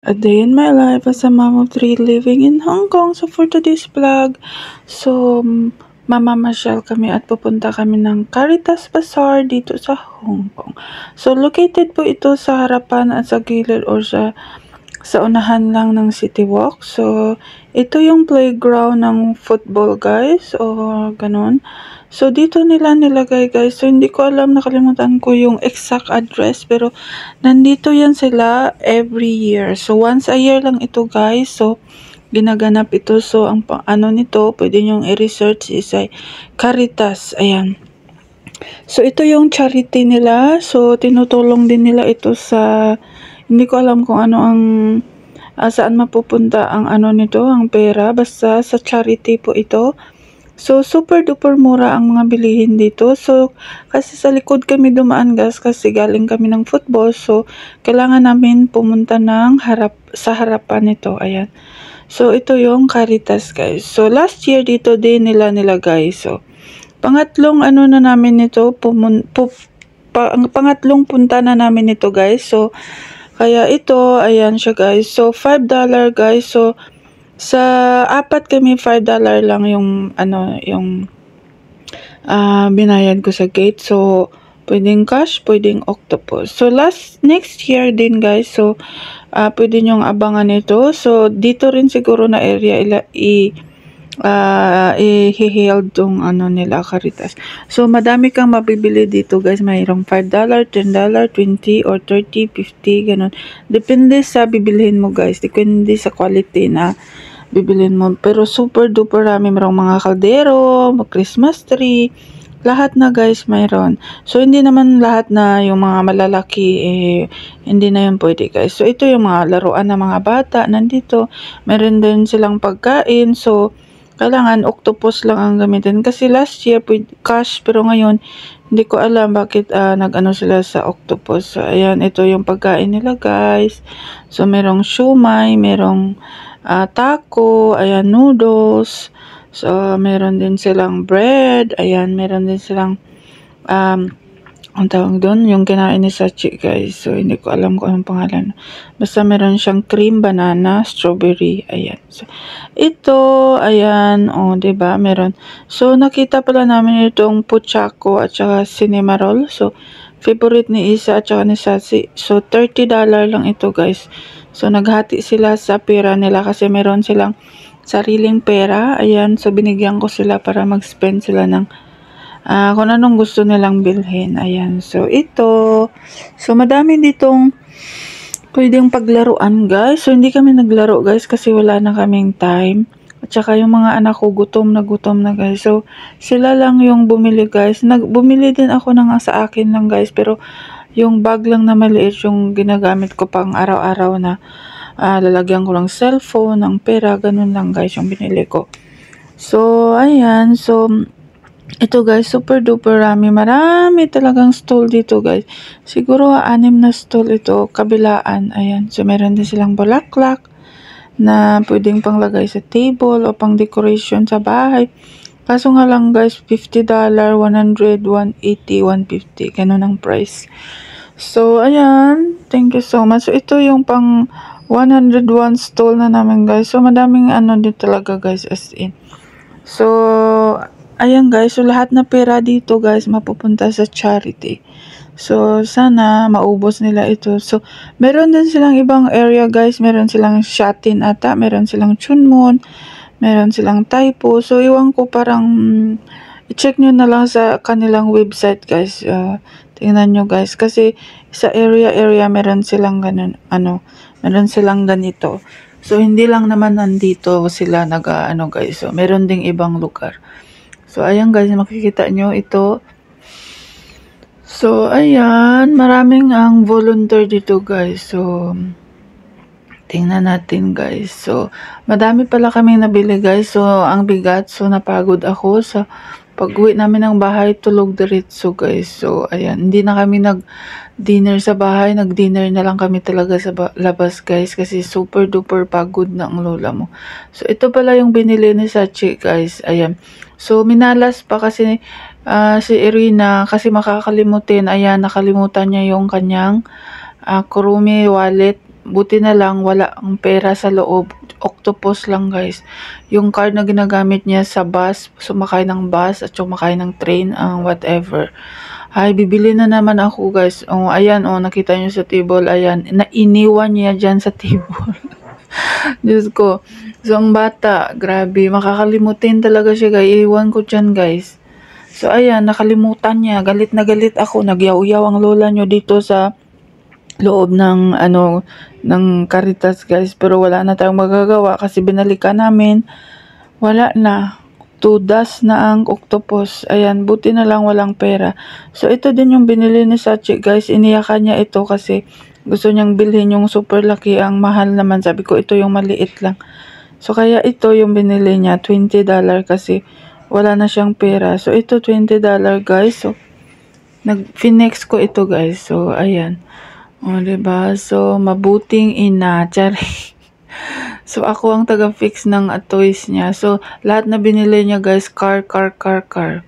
A day in my life as a mom of three living in Hong Kong. So for today's vlog, mamamasyal kami at pupunta kami ng Caritas Bazaar dito sa Hong Kong. So located po ito sa harapan at sa gilid or sa unahan lang ng City Walk. So ito yung playground ng football guys o ganun. So dito nila nilagay guys. So hindi ko alam, nakalimutan ko yung exact address pero nandito yan sila every year. So once a year lang ito guys. So ginaganap ito. So ang ano nito, pwede nyong i-research is ay Caritas. Ayan. So ito yung charity nila. So tinutulong din nila ito sa, hindi ko alam kung ano ang saan mapupunta ang ano nito, ang pera. Basta sa charity po ito. So, super duper mura ang mga bilihin dito. So, kasi sa likod kami dumaan guys kasi galing kami ng football. So, kailangan namin pumunta ng sa harapan nito. Ayan. So, ito yung Caritas guys. So, last year dito din nila nilagay. So, pangatlong ano na namin nito, pangatlong punta na namin nito guys. So, kaya ito, ayan siya guys. So, $5 guys. So, sa apat kami, $5 lang yung ano, yung binayad ko sa gate. So, pwedeng cash, pwedeng octopus. So, next year din guys. So, pwede nyong abangan ito. So, dito rin siguro na area i-held tong ano nila, Caritas. So, madami kang mabibili dito guys. Mayroong $5, $10, $20, or $30, $50, ganun. Depende sa bibilhin mo guys. Depende sa quality na bibilin mo. Pero super duper rami. Mayroong mga kaldero, Christmas tree, lahat na guys mayroon. So, hindi naman lahat na yung mga malalaki, hindi na yun pwede guys. So, ito yung mga laruan ng mga bata. Nandito, meron din silang pagkain. So, kailangan octopus lang ang gamitin. Kasi last year, cash. Pero ngayon, hindi ko alam bakit nag-ano sila sa octopus. So, ayan, ito yung pagkain nila guys. So, merong shumai, merong taco, ayan, noodles. So, meron din silang bread. Ayan, meron din silang, ang tawag doon, yung kinain ni Sachi, guys. So, hindi ko alam kung anong pangalan. Basta meron siyang cream, banana, strawberry. Ayan. So, ito, ayan, diba, meron. So, nakita pala namin itong puchako at saka cinema roll. So, favorite ni Isa at saka ni Sachi. So, $30 lang ito, guys. So, naghati sila sa pera nila kasi meron silang sariling pera. Ayan, so binigyan ko sila para mag-spend sila ng kung anong gusto nilang bilhin. Ayan, so ito. So, madami ditong pwedeng paglaruan, guys. So, hindi kami naglaro, guys, kasi wala na kaming time. At saka yung mga anak ko, gutom na guys. So, sila lang yung bumili, guys. Bumili din ako ng sa akin lang, guys. Pero, yung bag lang na maliit yung ginagamit ko pang araw-araw na lalagyan ko ng cellphone, ng pera, ganun lang guys yung binili ko. So, ayan. So, ito guys, super duper rami. Marami talagang stall dito guys. Siguro 6 na stall ito, kabilaan. Ayan. So, meron din silang bulaklak na pwedeng panglagay sa table o pang decoration sa bahay. Kaso nga lang guys, $50, $100, $180, $150. Ganun ang price. So, ayan. Thank you so much. So, ito yung pang 101 stall na namin guys. So, madaming ano din talaga guys as in. So, ayan guys. So, lahat na pera dito guys mapupunta sa charity. So, sana maubos nila ito. So, meron din silang ibang area guys. Meron silang Shatin ata. Meron silang Chunmun. Meron silang Taipo. So, iwan ko parang i-check nyo na lang sa kanilang website guys. Tingnan nyo guys. Kasi sa area meron silang ganun, meron silang ganito. So, hindi lang naman nandito sila guys. So, meron ding ibang lugar. So, ayan guys, makikita nyo ito. So, ayan, maraming ang volunteer dito guys. So, tingnan natin guys. So, madami pala kaming nabili guys. So, ang bigat. So, napagod ako sa pag-uwi namin ng bahay, tulog diretso guys. So, ayan. Hindi na kami nag-dinner sa bahay. Nag-dinner na lang kami talaga sa labas guys. Kasi super duper pagod na ang lola mo. So, ito pala yung binili ni Sachi guys. Ayan. So, minalas pa kasi si Irina. Kasi makakalimutin. Ayan, nakalimutan niya yung kanyang Kurumi wallet buti na lang wala ang pera sa loob. Octopus lang guys. Yung card na ginagamit niya sa bus, sumakay ng bus at sumakay ng train, whatever. Ay, bibili na naman ako guys. Oh, ayan, oh, nakita niyo sa table, ayan. Nainiwan niya dyan sa table. Diyos ko. So, ang bata, grabe, makakalimutin talaga siya guys. Iwan ko dyan guys. So, ayan, nakalimutan niya. Galit na galit ako. Nagyaw-yaw ang lola niyo dito sa loob ng ng Caritas guys, pero wala na tayong magagawa kasi binalikan namin, wala na, tudas na ang octopus. Ayan, buti na lang walang pera. So ito din yung binili ni Sachi guys, iniyakan niya ito kasi gusto niyang bilhin yung super laki, ang mahal naman. Sabi ko ito yung maliit lang, so kaya ito yung binili niya, $20 kasi wala na siyang pera. So ito $20 guys. So nag-finex ko ito guys. So ayan. O, diba? So, mabuting ina. Tsari. So, ako ang taga-fix ng toys niya. So, lahat na binili niya, guys, car. Kasi